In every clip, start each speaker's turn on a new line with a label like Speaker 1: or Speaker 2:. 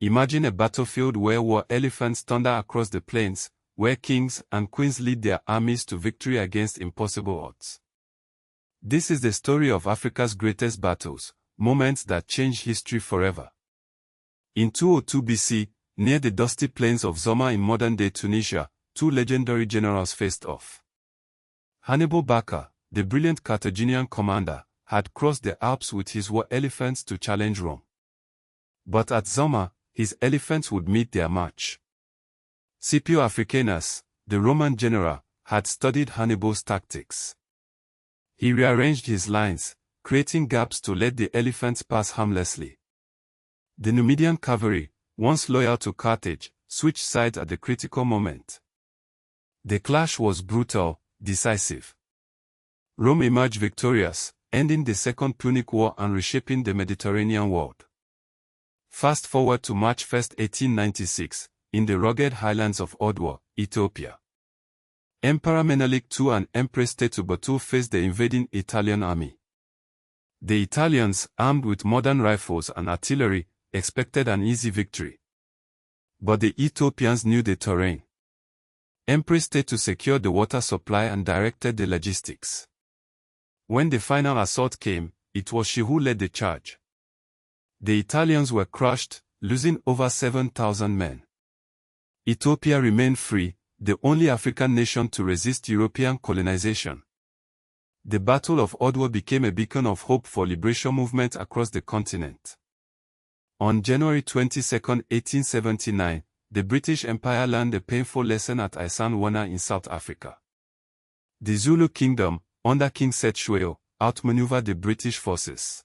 Speaker 1: Imagine a battlefield where war elephants thunder across the plains, where kings and queens lead their armies to victory against impossible odds. This is the story of Africa's greatest battles, moments that change history forever. In 202 BC, near the dusty plains of Zoma in modern-day Tunisia, two legendary generals faced off. Hannibal Barca, the brilliant Carthaginian commander, had crossed the Alps with his war elephants to challenge Rome. But at Zoma, his elephants would meet their match. Scipio Africanus, the Roman general, had studied Hannibal's tactics. He rearranged his lines, creating gaps to let the elephants pass harmlessly. The Numidian cavalry, once loyal to Carthage, switched sides at the critical moment. The clash was brutal, decisive. Rome emerged victorious, ending the Second Punic War and reshaping the Mediterranean world. Fast forward to March 1, 1896, in the rugged highlands of Adwa, Ethiopia. Emperor Menelik II and Empress Tetubotu faced the invading Italian army. The Italians, armed with modern rifles and artillery, expected an easy victory. But the Ethiopians knew the terrain. Empress Tetu secured the water supply and directed the logistics. When the final assault came, it was she who led the charge. The Italians were crushed, losing over 7,000 men. Ethiopia remained free, the only African nation to resist European colonization. The Battle of Adwa became a beacon of hope for liberation movements across the continent. On January 22, 1879, the British Empire learned a painful lesson at Isanwana in South Africa. The Zulu kingdom, under King Setshwayo, outmaneuvered the British forces.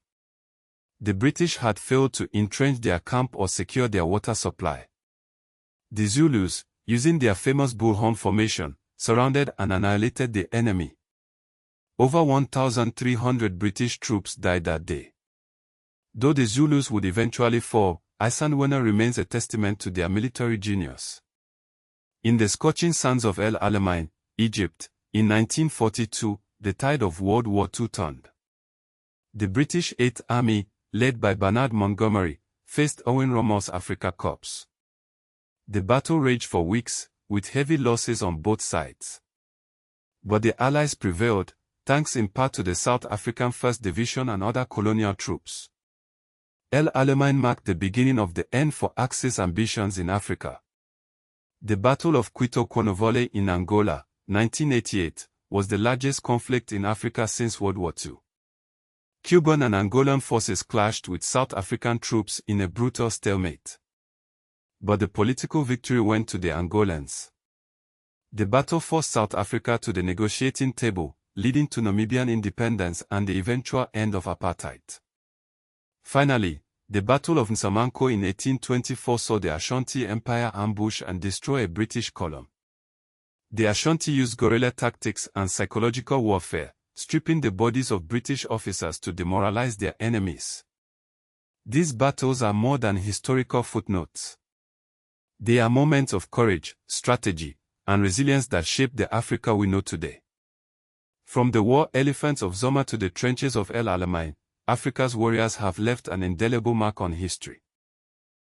Speaker 1: The British had failed to entrench their camp or secure their water supply. The Zulus, using their famous bullhorn formation, surrounded and annihilated the enemy. Over 1,300 British troops died that day. Though the Zulus would eventually fall, Isanwana remains a testament to their military genius. In the scorching sands of Alamein, Egypt, in 1942, the tide of World War II turned. The British Eighth Army, led by Bernard Montgomery, faced Owen Romel's Afrika Korps. The battle raged for weeks, with heavy losses on both sides. But the Allies prevailed, thanks in part to the South African 1st Division and other colonial troops. El Alamein marked the beginning of the end for Axis ambitions in Africa. The Battle of Cuito Cuanavale in Angola, 1988, was the largest conflict in Africa since World War II. Cuban and Angolan forces clashed with South African troops in a brutal stalemate. But the political victory went to the Angolans. The battle forced South Africa to the negotiating table, leading to Namibian independence and the eventual end of apartheid. Finally, the Battle of Nsamanko in 1824 saw the Ashanti Empire ambush and destroy a British column. The Ashanti used guerrilla tactics and psychological warfare, stripping the bodies of British officers to demoralize their enemies. These battles are more than historical footnotes. They are moments of courage, strategy, and resilience that shaped the Africa we know today. From the war elephants of Zoma to the trenches of El Alamein, Africa's warriors have left an indelible mark on history.